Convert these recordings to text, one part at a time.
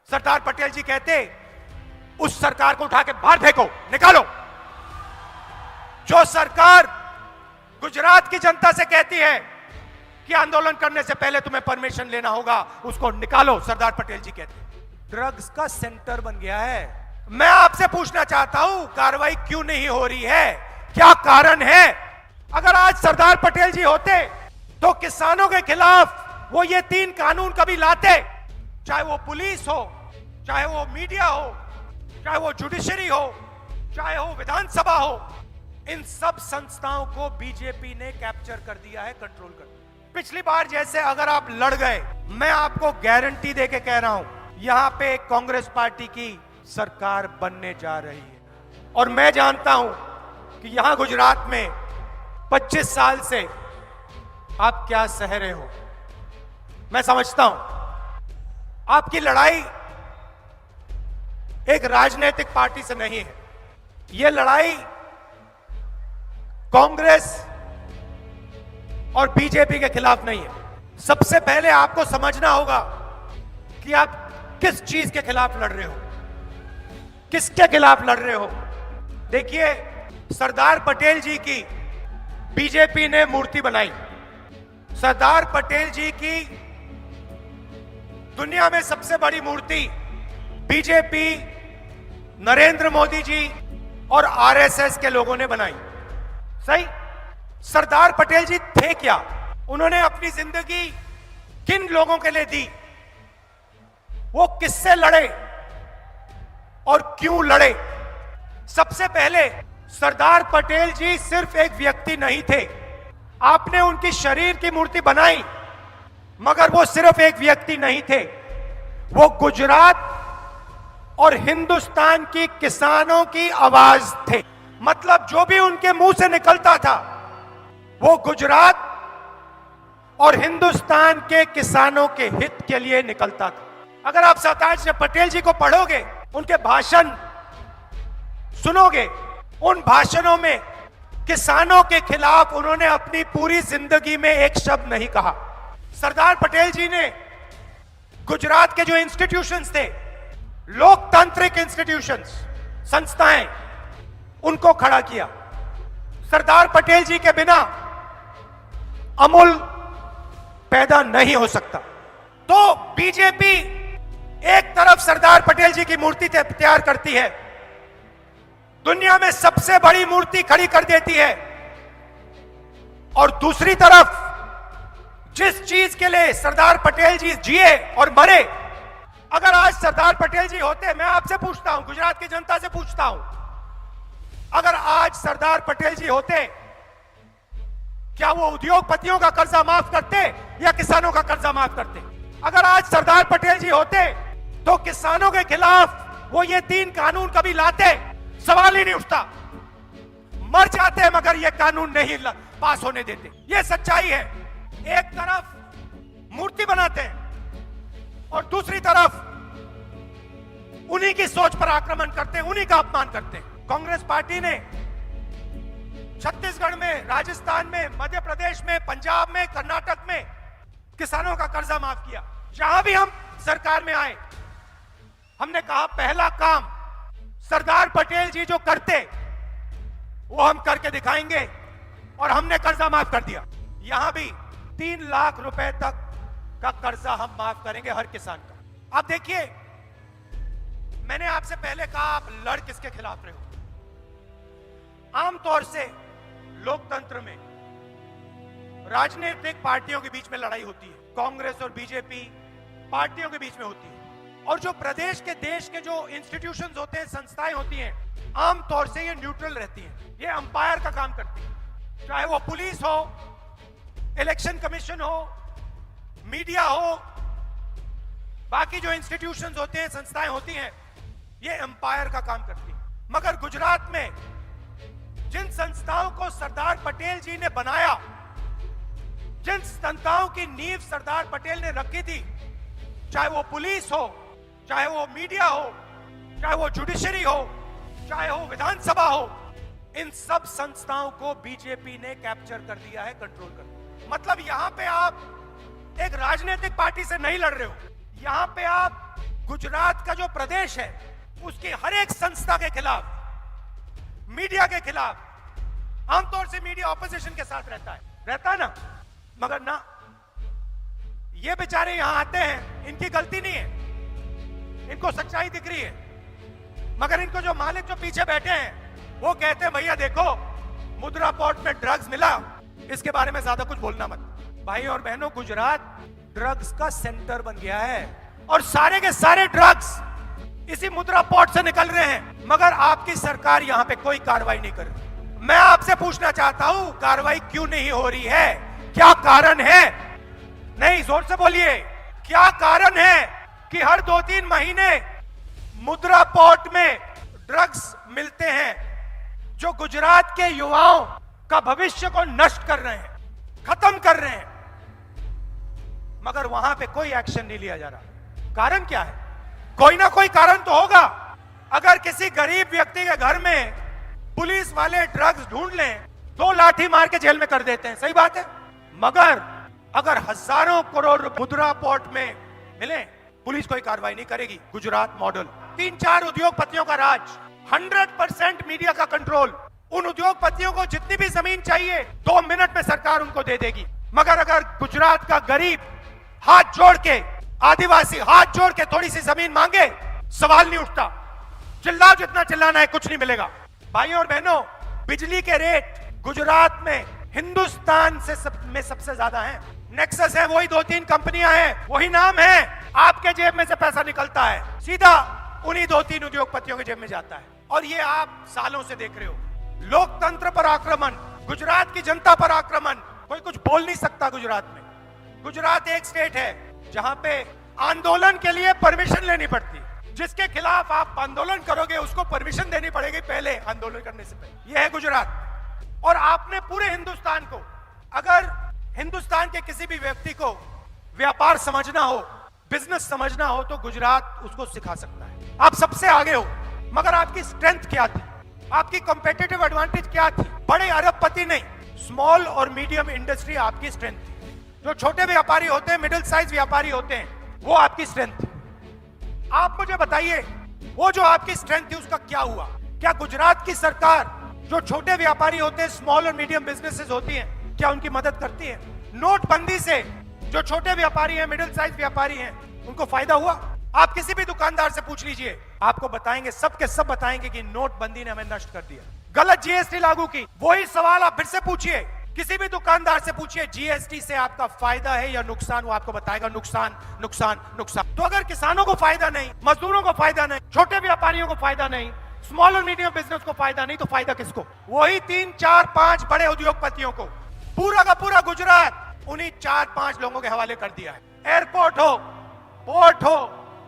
सरदार पटेल जी कहते उस सरकार को उठा के बाहर फेंको, निकालो। जो सरकार गुजरात की जनता से कहती है कि आंदोलन करने से पहले तुम्हें परमिशन लेना होगा, उसको निकालो, सरदार पटेल जी कहते हैं। ड्रग्स का सेंटर बन गया है। मैं आपसे पूछना चाहता हूं, कार्रवाई क्यों नहीं हो रही है? क्या कारण है? अगर आज सरदार पटेल जी होते तो किसानों के खिलाफ वो ये 3 कानून कभी लाते? चाहे वो पुलिस हो, चाहे वो मीडिया हो, चाहे वो जुडिशरी हो, चाहे वो विधानसभा हो, इन सब संस्थाओं को बीजेपी ने कैप्चर कर दिया है, कंट्रोल कर दिया। पिछली बार जैसे अगर आप लड़ गए, मैं आपको गारंटी देके कह रहा हूं, यहां पे कांग्रेस पार्टी की सरकार बनने जा रही है। और मैं जानता हूं कि यहां गुजरात में 25 साल से आप क्या सह रहे हो। मैं समझता हूं आपकी लड़ाई एक राजनीतिक पार्टी से नहीं है, यह लड़ाई कांग्रेस और बीजेपी के खिलाफ नहीं है। सबसे पहले आपको समझना होगा कि आप किस चीज के खिलाफ लड़ रहे हो, किसके खिलाफ लड़ रहे हो। देखिए, सरदार पटेल जी की बीजेपी ने मूर्ति बनाई। सरदार पटेल जी की दुनिया में सबसे बड़ी मूर्ति बीजेपी, नरेंद्र मोदी जी और आरएसएस के लोगों ने बनाई। सही? सरदार पटेल जी थे क्या? उन्होंने अपनी जिंदगी किन लोगों के लिए दी? वो किससे लड़े और क्यों लड़े? सबसे पहले सरदार पटेल जी सिर्फ एक व्यक्ति नहीं थे। आपने उनकी शरीर की मूर्ति बनाई, मगर वो सिर्फ एक व्यक्ति नहीं थे। वो गुजरात और हिंदुस्तान की किसानों की आवाज थे। मतलब जो भी उनके मुंह से निकलता था वो गुजरात और हिंदुस्तान के किसानों के हित के लिए निकलता था। अगर आप सरदार पटेल जी को पढ़ोगे, उनके भाषण सुनोगे, उन भाषणों में किसानों के खिलाफ उन्होंने अपनी पूरी जिंदगी में एक शब्द नहीं कहा। सरदार पटेल जी ने गुजरात के जो इंस्टीट्यूशंस थे, लोकतांत्रिक इंस्टीट्यूशंस, संस्थाएं, उनको खड़ा किया। सरदार पटेल जी के बिना अमूल पैदा नहीं हो सकता। तो बीजेपी एक तरफ सरदार पटेल जी की मूर्ति तैयार करती है, दुनिया में सबसे बड़ी मूर्ति खड़ी कर देती है, और दूसरी तरफ जिस चीज के लिए सरदार पटेल जी जिए और मरे, अगर आज सरदार पटेल जी होते, मैं आपसे पूछता हूं, गुजरात की जनता से पूछता हूं, अगर आज सरदार पटेल जी होते, क्या वो उद्योगपतियों का कर्जा माफ करते या किसानों का कर्जा माफ करते? अगर आज सरदार पटेल जी होते तो किसानों के खिलाफ वो ये 3 कानून कभी लाते? सवाल ही नहीं उठता। मर जाते मगर ये कानून नहीं पास होने देते। ये सच्चाई है। एक तरफ मूर्ति बनाते हैं और दूसरी तरफ उन्हीं की सोच पर आक्रमण करते हैं, उन्हीं का अपमान करते हैं। कांग्रेस पार्टी ने छत्तीसगढ़ में, राजस्थान में, मध्य प्रदेश में, पंजाब में, कर्नाटक में किसानों का कर्जा माफ किया। जहां भी हम सरकार में आए, हमने कहा पहला काम सरदार पटेल जी जो करते वो हम करके दिखाएंगे, और हमने कर्जा माफ कर दिया। यहां भी 3 लाख रुपए तक का कर्जा हम माफ करेंगे हर किसान का। अब देखिए, मैंने आपसे पहले कहा आप लड़ किसके खिलाफ रहे हो। आमतौर से लोकतंत्र में राजनीतिक पार्टियों के बीच में लड़ाई होती है, कांग्रेस और बीजेपी पार्टियों के बीच में होती है, और जो प्रदेश के, देश के जो इंस्टीट्यूशंस होते हैं, संस्थाएं होती हैं, आमतौर से ये न्यूट्रल रहती हैं, ये अंपायर का काम करती है। चाहे वो पुलिस हो, इलेक्शन कमीशन हो, मीडिया हो, बाकी जो इंस्टीट्यूशंस होते हैं, संस्थाएं होती हैं, ये एम्पायर का काम करती है। मगर गुजरात में जिन संस्थाओं को सरदार पटेल जी ने बनाया, जिन संस्थाओं की नींव सरदार पटेल ने रखी थी, चाहे वो पुलिस हो, चाहे वो मीडिया हो, चाहे वो जुडिशरी हो, चाहे वो विधानसभा हो, इन सब संस्थाओं को बीजेपी ने कैप्चर कर दिया है, कंट्रोल कर दिया। मतलब यहां पे आप एक राजनीतिक पार्टी से नहीं लड़ रहे हो, यहां पे आप गुजरात का जो प्रदेश है उसकी हर एक संस्था के खिलाफ, मीडिया के खिलाफ, आमतौर से मीडिया ऑपोजिशन के साथ रहता है ना, मगर ना, ये बेचारे यहां आते हैं, इनकी गलती नहीं है, इनको सच्चाई दिख रही है, मगर इनको जो मालिक जो पीछे बैठे हैं वो कहते हैं भैया देखो मुद्रा पोर्ट में ड्रग्स मिला, इसके बारे में ज्यादा कुछ बोलना मत। भाई और बहनों, गुजरात ड्रग्स का सेंटर बन गया है और सारे के सारे ड्रग्स इसी मुद्रा पोर्ट से निकल रहे हैं, मगर आपकी सरकार यहां पे कोई कार्रवाई नहीं कर रही। मैं आपसे पूछना चाहता हूं कार्रवाई क्यों नहीं हो रही है? क्या कारण है? नहीं, जोर से बोलिए, क्या कारण है कि हर 2-3 महीने मुद्रा पोर्ट में ड्रग्स मिलते हैं जो गुजरात के युवाओं का भविष्य को नष्ट कर रहे हैं, खत्म कर रहे हैं, मगर वहां पे कोई एक्शन नहीं लिया जा रहा। कारण क्या है? कोई ना कोई कारण तो होगा। अगर किसी गरीब व्यक्ति के घर में पुलिस वाले ड्रग्स ढूंढ लें तो लाठी मार के जेल में कर देते हैं, सही बात है, मगर अगर हजारों करोड़ मुद्रा पोर्ट में मिले, पुलिस कोई कार्रवाई नहीं करेगी। गुजरात मॉडल, 3-4 उद्योगपतियों का राज, 100% मीडिया का कंट्रोल, उन उद्योगपतियों को जितनी भी जमीन चाहिए 2 मिनट में सरकार उनको दे देगी। मगर अगर गुजरात का गरीब हाथ जोड़ के, आदिवासी हाथ जोड़ के थोड़ी सी जमीन मांगे, सवाल नहीं उठता, चिल्लाओ जितना चिल्लाना है, कुछ नहीं मिलेगा। भाइयों और बहनों, बिजली के रेट गुजरात में हिंदुस्तान में सबसे ज्यादा हैं। नेक्सस है, वही 2-3 कंपनियां हैं, वही नाम है, आपके जेब में से पैसा निकलता है, सीधा उन्हीं 2-3 उद्योगपतियों के जेब में जाता है। और ये आप सालों से देख रहे हो, लोकतंत्र पर आक्रमण, गुजरात की जनता पर आक्रमण, कोई कुछ बोल नहीं सकता गुजरात में। गुजरात एक स्टेट है जहां पे आंदोलन के लिए परमिशन लेनी पड़ती है, जिसके खिलाफ आप आंदोलन करोगे उसको परमिशन देनी पड़ेगी पहले, आंदोलन करने से पहले। यह है गुजरात। और आपने पूरे हिंदुस्तान को, अगर हिंदुस्तान के किसी भी व्यक्ति को व्यापार समझना हो, बिजनेस समझना हो, तो गुजरात उसको सिखा सकता है। आप सबसे आगे हो, मगर आपकी स्ट्रेंथ क्या थी? आपकी कॉम्पिटिटिव एडवांटेज क्या थी? बड़े अरबपति नहीं, स्मॉल और मीडियम इंडस्ट्री आपकी स्ट्रेंथ थी। जो छोटे व्यापारी होते हैं, मिडिल साइज व्यापारी होते हैं, वो आपकी स्ट्रेंथ थी। आप मुझे बताइए, वो जो आपकी स्ट्रेंथ थी उसका क्या हुआ? क्या गुजरात की सरकार जो छोटे व्यापारी होते हैं, स्मॉल और मीडियम बिजनेसेस होती हैं, क्या उनकी मदद करती है? नोटबंदी से जो छोटे व्यापारी हैं, मिडिल साइज व्यापारी हैं, उनको फायदा हुआ? आप किसी भी दुकानदार से पूछ लीजिए, आपको बताएंगे, सब के सब बताएंगे कि नोटबंदी ने हमें नष्ट कर दिया, गलत जीएसटी लागू की। वही सवाल आप फिर से पूछिए, किसी भी दुकानदार से पूछिए, जीएसटी से आपका फायदा है या नुकसान? वो आपको बताएगा नुकसान, नुकसान, नुकसान। तो अगर किसानों को फायदा नहीं, मजदूरों को फायदा नहीं, छोटे व्यापारियों को फायदा नहीं, स्मॉल और मीडियम बिजनेस को फायदा नहीं, तो फायदा किसको? वही 3-4-5 बड़े उद्योगपतियों को। पूरा का पूरा गुजरात उन्हीं 4-5 लोगों के हवाले कर दिया है। एयरपोर्ट हो, पोर्ट हो,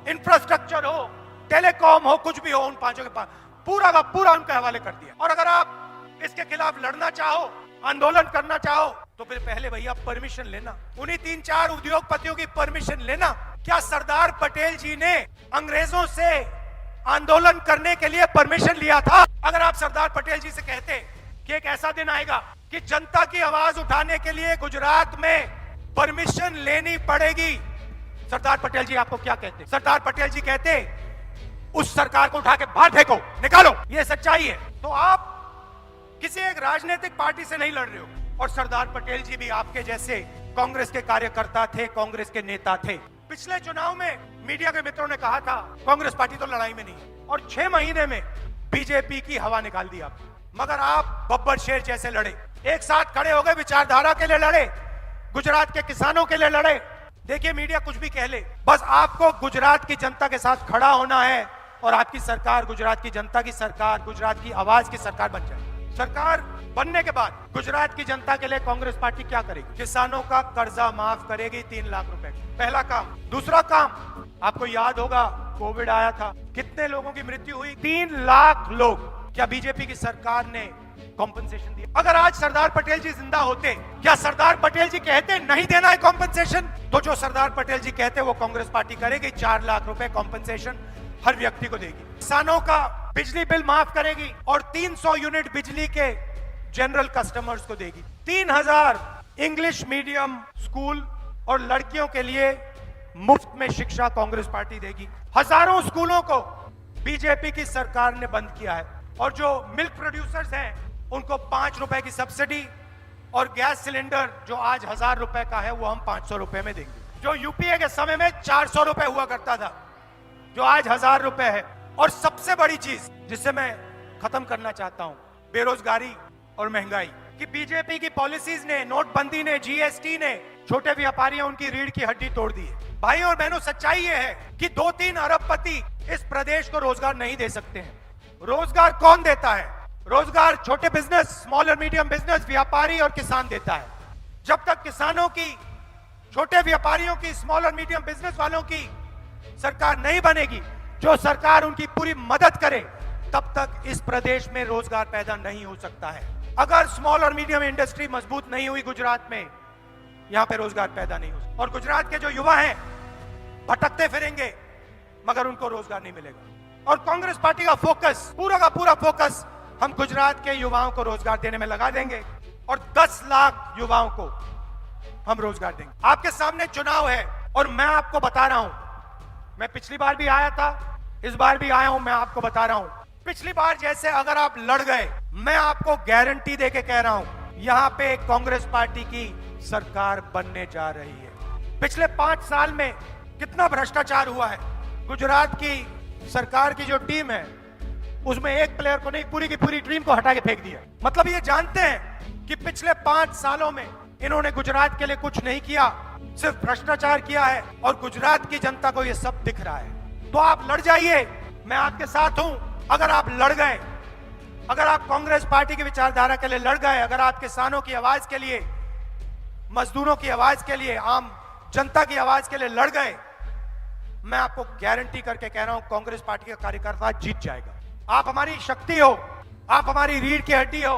इंफ्रास्ट्रक्चर हो, टेलीकॉम हो, कुछ भी हो, उन 5 के पास पूरा का पूरा उनके हवाले कर दिया। और अगर आप इसके खिलाफ लड़ना चाहो, आंदोलन करना चाहो, तो फिर पहले भैया परमिशन लेना, उन्हीं 3-4 उद्योगपतियों की परमिशन लेना। क्या सरदार पटेल जी ने अंग्रेजों से आंदोलन करने के लिए परमिशन लिया था? अगर आप सरदार पटेल जी से कहते कि एक ऐसा दिन आएगा कि जनता की आवाज उठाने के लिए गुजरात में परमिशन लेनी पड़ेगी, सरदार पटेल जी आपको क्या कहते? सरदार पटेल जी कहते उस सरकार को उठा के बाहर फेंको, निकालो। ये सच्चाई है। तो आप किसी एक राजनीतिक पार्टी से नहीं लड़ रहे हो, और सरदार पटेल जी भी आपके जैसे कांग्रेस के कार्यकर्ता थे, कांग्रेस के नेता थे। पिछले चुनाव में मीडिया के मित्रों ने कहा था कांग्रेस पार्टी तो लड़ाई में नहीं, और 6 महीने में बीजेपी की हवा निकाल दी आप। मगर आप बब्बर शेर जैसे लड़े, एक साथ खड़े हो गए, विचारधारा के लिए लड़े, गुजरात के किसानों के लिए लड़े। देखिए, मीडिया कुछ भी कह ले, बस आपको गुजरात की जनता के साथ खड़ा होना है, और आपकी सरकार गुजरात की जनता की सरकार, गुजरात की आवाज की सरकार बन जाए। सरकार बनने के बाद गुजरात की जनता के लिए कांग्रेस पार्टी क्या करेगी? किसानों का कर्जा माफ करेगी 3 लाख रुपए, पहला काम। दूसरा काम, आपको याद होगा कोविड आया था, कितने लोगों की मृत्यु हुई? 3 लाख लोग। क्या बीजेपी की सरकार ने कॉम्पनसेशन दिया? अगर आज सरदार पटेल जी जिंदा होते, क्या सरदार पटेल जी कहते नहीं देना है कॉम्पनसेशन? तो जो सरदार पटेल जी कहते वो कांग्रेस पार्टी करेगी, 4 लाख रुपए कॉम्पनसेशन हर व्यक्ति को देगी। किसानों का बिजली बिल माफ करेगी, और 300 यूनिट बिजली के जनरल कस्टमर्स को देगी। 3000 इंग्लिश मीडियम स्कूल और लड़कियों के लिए मुफ्त में शिक्षा कांग्रेस पार्टी देगी। हजारों स्कूलों को बीजेपी की सरकार ने बंद किया है और जो मिल्क प्रोड्यूसर्स हैं उनको 5 रुपए की सब्सिडी और गैस सिलेंडर जो आज 1000 रुपए का है वो हम 500 रुपए में देंगे। जो यूपीए के समय में 400 रुपए हुआ करता था जो आज 1000 रुपए है। और सबसे बड़ी चीज जिससे मैं खत्म करना चाहता हूं, बेरोजगारी और महंगाई कि बीजेपी की पॉलिसीज ने, नोटबंदी ने, जीएसटी ने छोटे व्यापारियों उनकी रीढ़ की हड्डी तोड़ दी है। भाई और बहनों, सच्चाई ये है कि 2-3 अरबपति इस प्रदेश को रोजगार नहीं दे सकते हैं। रोजगार कौन देता है? रोजगार छोटे बिजनेस, स्मॉल और मीडियम बिजनेस, व्यापारी और किसान देता है। जब तक किसानों की, छोटे व्यापारियों की, स्मॉल और मीडियम बिजनेस वालों की सरकार नहीं बनेगी, जो सरकार उनकी पूरी मदद करे, तब तक इस प्रदेश में रोजगार पैदा नहीं हो सकता है। अगर स्मॉल और मीडियम इंडस्ट्री मजबूत नहीं हुई गुजरात में, यहां पे रोजगार पैदा नहीं हो सकता। और गुजरात के जो युवा हैं भटकते फिरेंगे मगर उनको रोजगार नहीं मिलेगा। और कांग्रेस पार्टी का फोकस, पूरा का पूरा फोकस हम गुजरात के युवाओं को रोजगार देने में लगा देंगे और 10 लाख युवाओं को हम रोजगार देंगे। आपके सामने चुनाव है और मैं आपको बता रहा हूं, मैं पिछली बार भी आया था, इस बार भी आया हूं, मैं आपको बता रहा हूं, पिछली बार जैसे अगर आप लड़ गए, मैं आपको गारंटी देके कह रहा हूं, यहां पे कांग्रेस पार्टी की सरकार बनने जा रही है। पिछले 5 साल में कितना भ्रष्टाचार हुआ है। गुजरात की सरकार की जो टीम है उसमें एक प्लेयर को नहीं, पूरी की पूरी टीम को हटा के फेंक दिया। मतलब ये जानते हैं कि पिछले 5 सालों में इन्होंने गुजरात के लिए कुछ नहीं किया, सिर्फ भ्रष्टाचार किया है और गुजरात की जनता को ये सब दिख रहा है। तो आप लड़ जाइए, मैं आपके साथ हूं। अगर आप लड़ गए, अगर आप कांग्रेस पार्टी की विचारधारा के लिए लड़ गए, अगर आप किसानों की आवाज के लिए, मजदूरों की आवाज के लिए, आम जनता की आवाज के लिए लड़ गए, मैं आपको गारंटी करके कह रहा हूं कांग्रेस पार्टी का कार्यकर्ता जीत जाएगा। आप हमारी शक्ति हो, आप हमारी रीढ़ की हड्डी हो।